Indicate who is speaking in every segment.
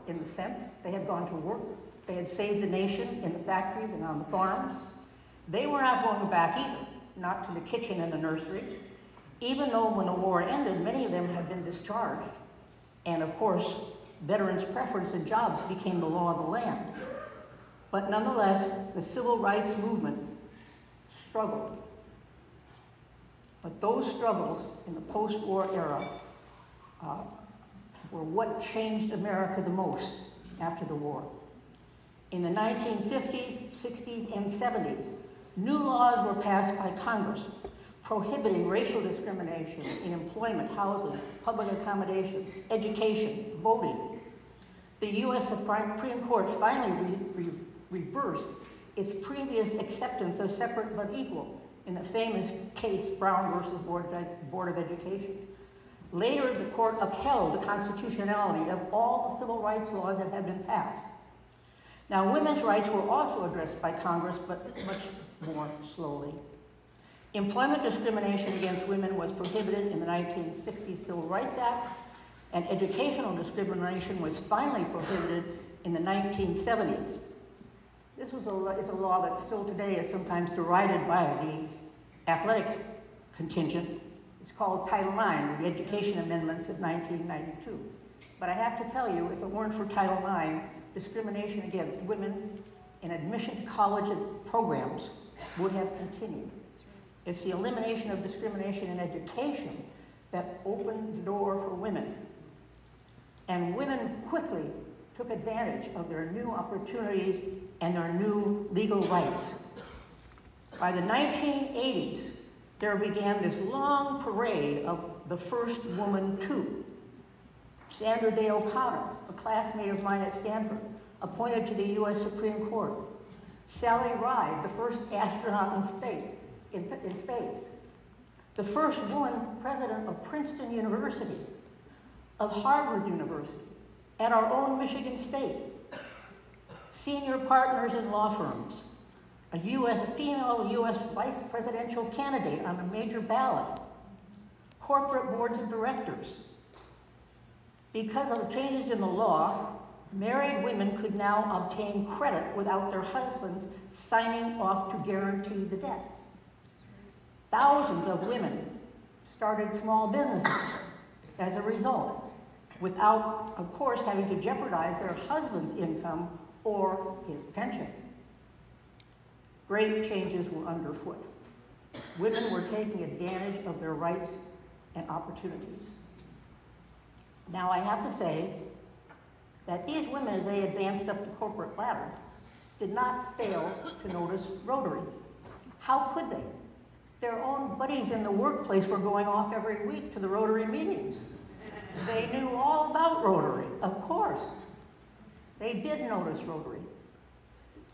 Speaker 1: in the sense they had gone to work, they had saved the nation in the factories and on the farms. They were not going back either, not to the kitchen and the nursery, even though when the war ended, many of them had been discharged. And of course, veterans' preference in jobs became the law of the land. But nonetheless, the civil rights movement struggled. But those struggles in the post-war era were what changed America the most after the war. In the 1950s, 60s, and 70s, new laws were passed by Congress prohibiting racial discrimination in employment, housing, public accommodation, education, voting. The U.S. Supreme Court finally reversed its previous acceptance of separate but equal in the famous case Brown versus Board of Education. Later, the court upheld the constitutionality of all the civil rights laws that had been passed. Now, women's rights were also addressed by Congress, but much more slowly. Employment discrimination against women was prohibited in the 1960 Civil Rights Act, and educational discrimination was finally prohibited in the 1970s. This is a law that still today is sometimes derided by the athletic contingent. It's called Title IX, the Education Amendments of 1992. But I have to tell you, if it weren't for Title IX, discrimination against women in admission to college and programs would have continued. It's the elimination of discrimination in education that opened the door for women. And women quickly took advantage of their new opportunities and their new legal rights. By the 1980s, there began this long parade of the first woman too. Sandra Day O'Connor, a classmate of mine at Stanford, appointed to the U.S. Supreme Court. Sally Ride, the first astronaut in space. The first woman president of Princeton University, of Harvard University, and our own Michigan State. Senior partners in law firms, a female U.S. vice presidential candidate on a major ballot, corporate boards of directors. Because of changes in the law, married women could now obtain credit without their husbands signing off to guarantee the debt. Thousands of women started small businesses as a result, without, of course, having to jeopardize their husband's income or his pension. Great changes were underfoot. Women were taking advantage of their rights and opportunities. Now, I have to say that these women, as they advanced up the corporate ladder, did not fail to notice Rotary. How could they? Their own buddies in the workplace were going off every week to the Rotary meetings. They knew all about Rotary, of course. They did notice Rotary.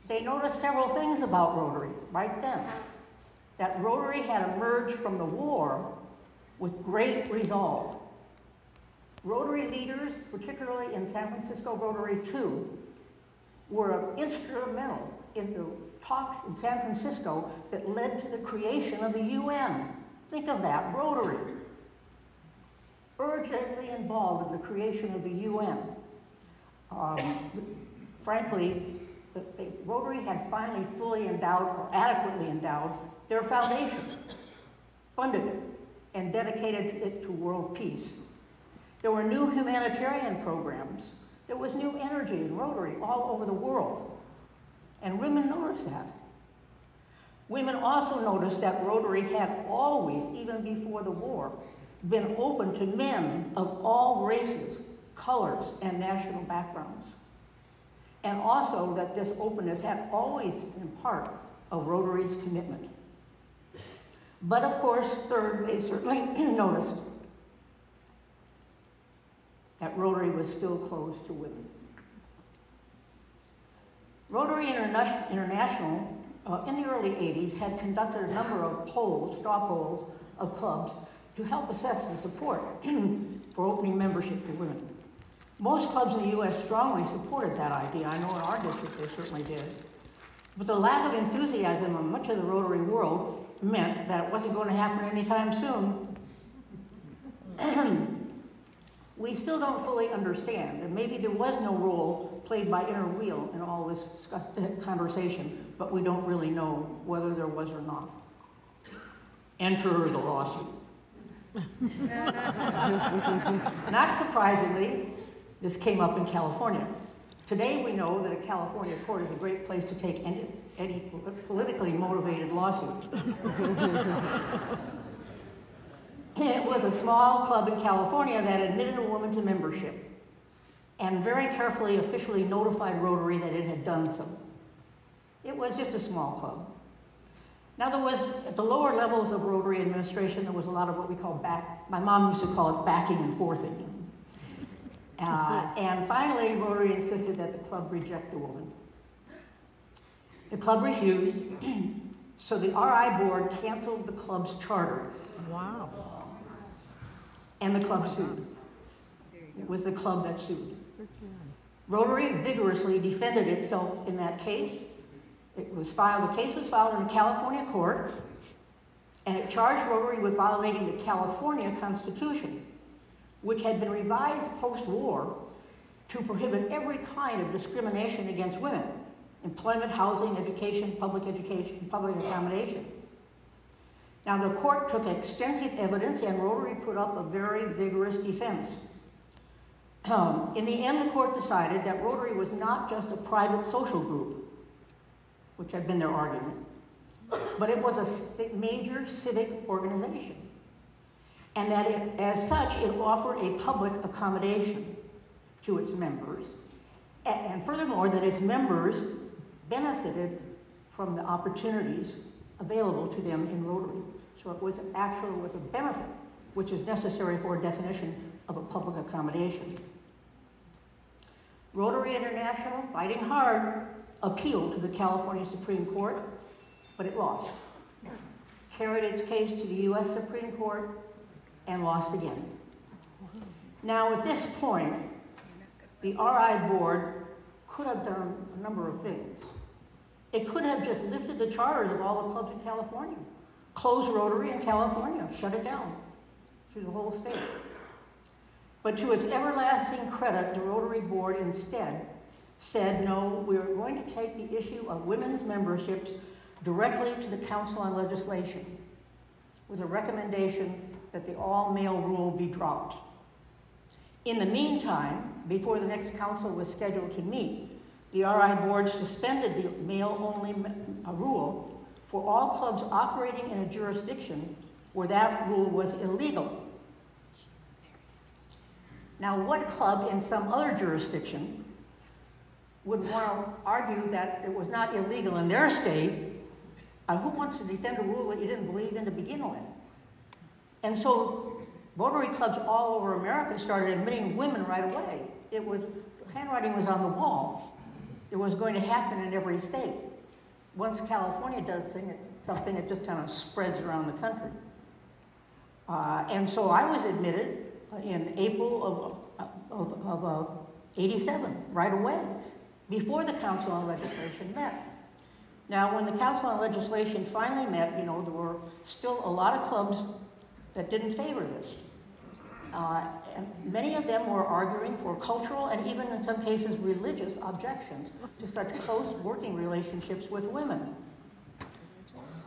Speaker 1: They noticed several things about Rotary right then. That Rotary had emerged from the war with great resolve. Rotary leaders, particularly in San Francisco Rotary II, were instrumental in the talks in San Francisco that led to the creation of the UN. Think of that, Rotary. Urgently involved in the creation of the UN. Frankly, Rotary had finally fully endowed, or adequately endowed, their foundation, funded it, and dedicated it to world peace. There were new humanitarian programs. There was new energy in Rotary all over the world. And women noticed that. Women also noticed that Rotary had always, even before the war, been open to men of all races, colors, and national backgrounds. And also that this openness had always been part of Rotary's commitment. But of course, third, they certainly noticed that Rotary was still closed to women. Rotary International, in the early 80s, had conducted a number of polls, straw polls, of clubs to help assess the support for opening membership to women. Most clubs in the U.S. strongly supported that idea. I know in our district they certainly did. But the lack of enthusiasm in much of the Rotary world meant that it wasn't going to happen anytime soon. we still don't fully understand, and maybe there was no role played by inner wheel in all this conversation, but we don't really know whether there was or not. Enter the lawsuit. Not surprisingly, this came up in California. Today we know that a California court is a great place to take any politically motivated lawsuit. It was a small club in California that admitted a woman to membership and very carefully officially notified Rotary that it had done so. It was just a small club. Now there was, at the lower levels of Rotary administration, there was a lot of what we call my mom used to call it backing and forthing. And finally, Rotary insisted that the club reject the woman. The club refused, so the RI board canceled the club's charter.
Speaker 2: Wow.
Speaker 1: And the club sued. It was the club that sued. Rotary vigorously defended itself in that case. The case was filed in a California court, and it charged Rotary with violating the California Constitution, which had been revised post-war to prohibit every kind of discrimination against women: employment, housing, education, public accommodation. Now, the court took extensive evidence, and Rotary put up a very vigorous defense. In the end, the court decided that Rotary was not just a private social group, which had been their argument, but it was a major civic organization, and that as such, it offered a public accommodation to its members, and furthermore, that its members benefited from the opportunities available to them in Rotary. So it was a benefit, which is necessary for a definition of a public accommodation. Rotary International, fighting hard, appealed to the California Supreme Court, but it lost. Carried its case to the US Supreme Court and lost again. Now at this point, the RI board could have done a number of things. It could have just lifted the charters of all the clubs in California, closed Rotary in California, shut it down through the whole state. But to its everlasting credit, the Rotary board instead said, no, we are going to take the issue of women's memberships directly to the Council on Legislation with a recommendation that the all-male rule be dropped. In the meantime, before the next council was scheduled to meet, the RI board suspended the male-only rule for all clubs operating in a jurisdiction where that rule was illegal. Now, what club in some other jurisdiction would want to argue that it was not illegal in their state? Who wants to defend a rule that you didn't believe in to begin with? And so Rotary clubs all over America started admitting women right away. Handwriting was on the wall. It was going to happen in every state. Once California does something, it just kind of spreads around the country. And so I was admitted in April of 87, right away, before the Council on Legislation met. Now, when the Council on Legislation finally met, there were still a lot of clubs that didn't favor this. And many of them were arguing for cultural and even in some cases religious objections to such close working relationships with women.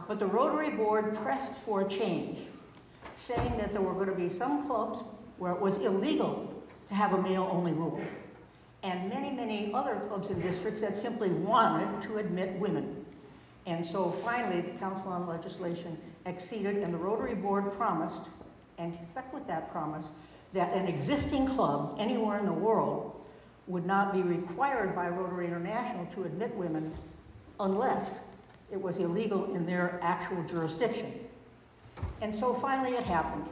Speaker 1: But the Rotary Board pressed for a change, saying that there were going to be some clubs where it was illegal to have a male-only rule, and many, many other clubs and districts that simply wanted to admit women. And so finally, the Council on Legislation acceded, and the Rotary Board promised, and stuck with that promise, that an existing club anywhere in the world would not be required by Rotary International to admit women unless it was illegal in their actual jurisdiction. And so finally it happened.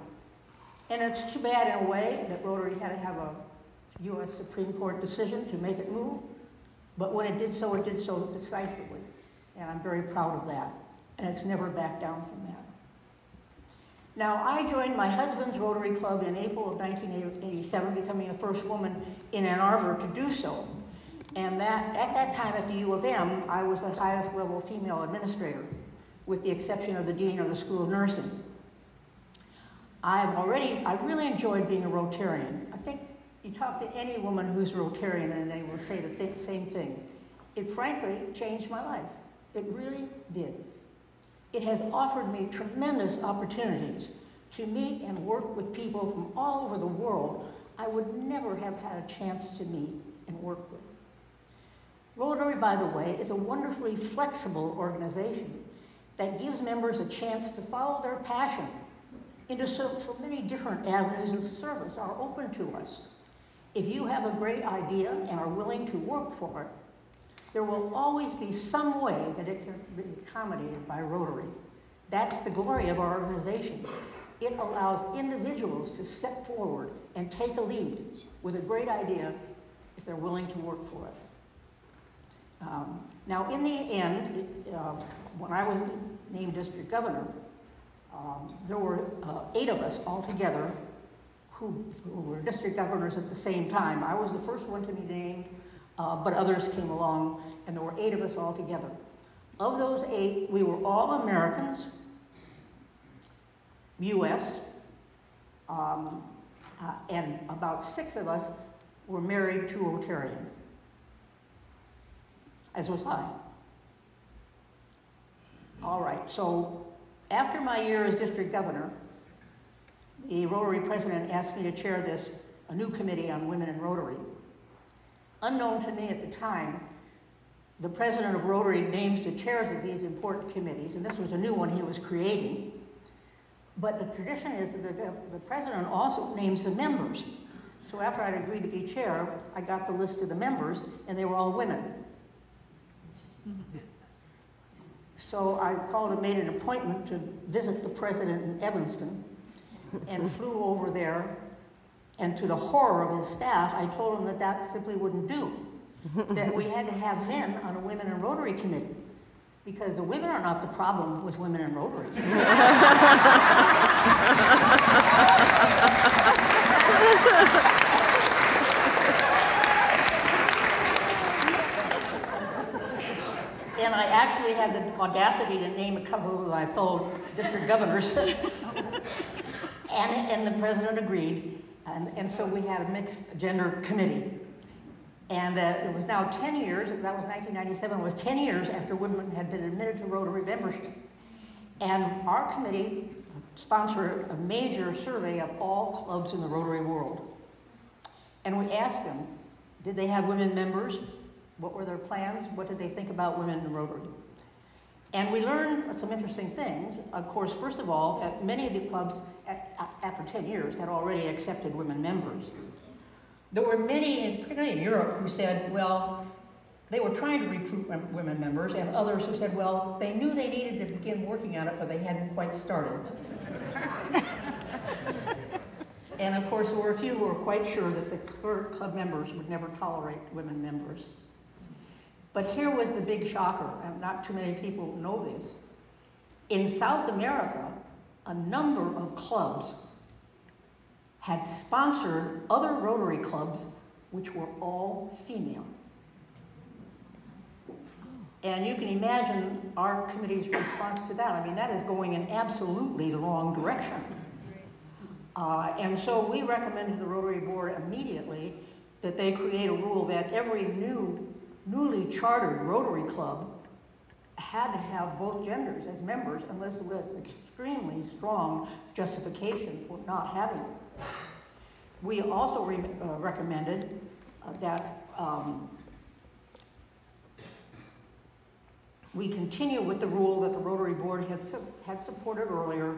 Speaker 1: And it's too bad in a way that Rotary had to have a US Supreme Court decision to make it move, but when it did so decisively. And I'm very proud of that. And it's never backed down from that. Now, I joined my husband's Rotary Club in April of 1987, becoming the first woman in Ann Arbor to do so. And at that time at the U of M, I was the highest level female administrator, with the exception of the Dean of the School of Nursing. I really enjoyed being a Rotarian. I think you talk to any woman who's Rotarian and they will say the same thing. It frankly changed my life. It really did. It has offered me tremendous opportunities to meet and work with people from all over the world I would never have had a chance to meet and work with. Rotary, by the way, is a wonderfully flexible organization that gives members a chance to follow their passion into so many different avenues of service are open to us. If you have a great idea and are willing to work for it, there will always be some way that it can be accommodated by Rotary. That's the glory of our organization. It allows individuals to step forward and take a lead with a great idea if they're willing to work for it. Now, in the end, when I was named district governor, there were 8 of us altogether who were district governors at the same time. I was the first one to be named, but others came along, and there were 8 of us altogether. Of those 8, we were all Americans, U.S., and about 6 of us were married to a Rotarian, as was I. All right, so after my year as district governor, the Rotary president asked me to chair a new committee on women in Rotary. Unknown to me at the time, the president of Rotary names the chairs of these important committees, and this was a new one he was creating. But the tradition is that the president also names the members. So after I'd agreed to be chair, I got the list of the members, and they were all women. So I called and made an appointment to visit the president in Evanston, and flew over there, and to the horror of his staff, I told him that that simply wouldn't do, that we had to have men on a women in Rotary committee, because the women are not the problem with women in Rotary. And I actually had the audacity to name a couple of my fellow district governors. And the president agreed, and so we had a mixed gender committee. And it was now 10 years, that was 1997, it was 10 years after women had been admitted to Rotary membership. And our committee sponsored a major survey of all clubs in the Rotary world. And we asked them, did they have women members? What were their plans? What did they think about women in Rotary? And we learned some interesting things. Of course, first of all, that many of the clubs, after 10 years, had already accepted women members. There were many, particularly in Europe, who said, well, they were trying to recruit women members, and others who said, well, they knew they needed to begin working on it, but they hadn't quite started. And of course, there were a few who were quite sure that the club members would never tolerate women members. But here was the big shocker, and not too many people know this. In South America, a number of clubs had sponsored other Rotary clubs which were all female. And you can imagine our committee's response to that. I mean, that is going in absolutely the wrong direction. And so we recommended to the Rotary Board immediately that they create a rule that every newly chartered Rotary club had to have both genders as members unless there was extremely strong justification for not having it. We also recommended that we continue with the rule that the Rotary Board had supported earlier,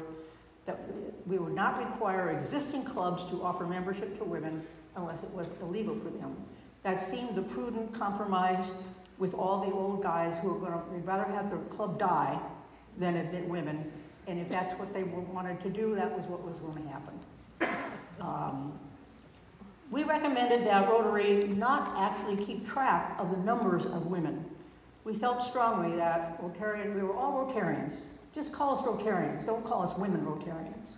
Speaker 1: that we would not require existing clubs to offer membership to women unless it was illegal for them. That seemed a prudent compromise with all the old guys who are they'd rather have their club die than admit women. And if that's what they wanted to do, that was what was going to happen. We recommended that Rotary not actually keep track of the numbers of women. We felt strongly that we were all Rotarians. Just call us Rotarians, don't call us women Rotarians.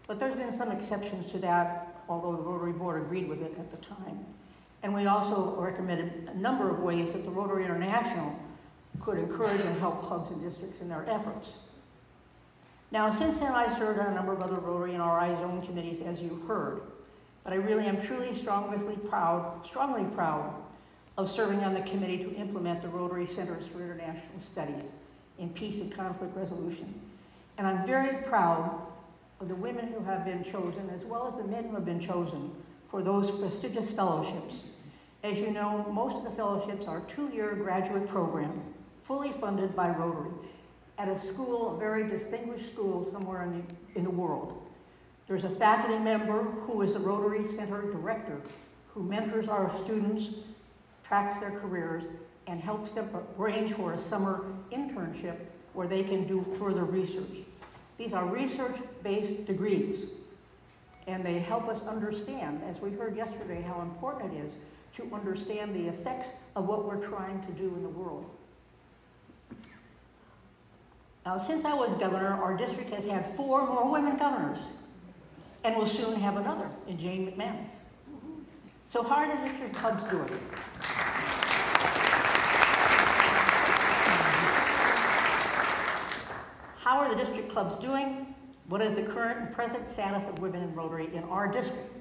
Speaker 1: But there's been some exceptions to that, although the Rotary Board agreed with it at the time. And we also recommended a number of ways that the Rotary International could encourage and help clubs and districts in their efforts. Now, since then, I served on a number of other Rotary and RI zone committees, as you've heard. but I really am truly strongly proud of serving on the committee to implement the Rotary Centers for International Studies in Peace and Conflict Resolution. And I'm very proud of the women who have been chosen, as well as the men who have been chosen for those prestigious fellowships. As you know, most of the fellowships are a 2-year graduate program, fully funded by Rotary, at a school, a very distinguished school somewhere in the world. There's a faculty member who is the Rotary Center Director, who mentors our students, tracks their careers, and helps them arrange for a summer internship where they can do further research. These are research-based degrees, and they help us understand, as we heard yesterday, how important it is to understand the effects of what we're trying to do in the world. Now, since I was governor, our district has had 4 more women governors, and will soon have another in Jane McManus. So how are the district clubs doing? How are the district clubs doing? What is the current and present status of women in Rotary in our district?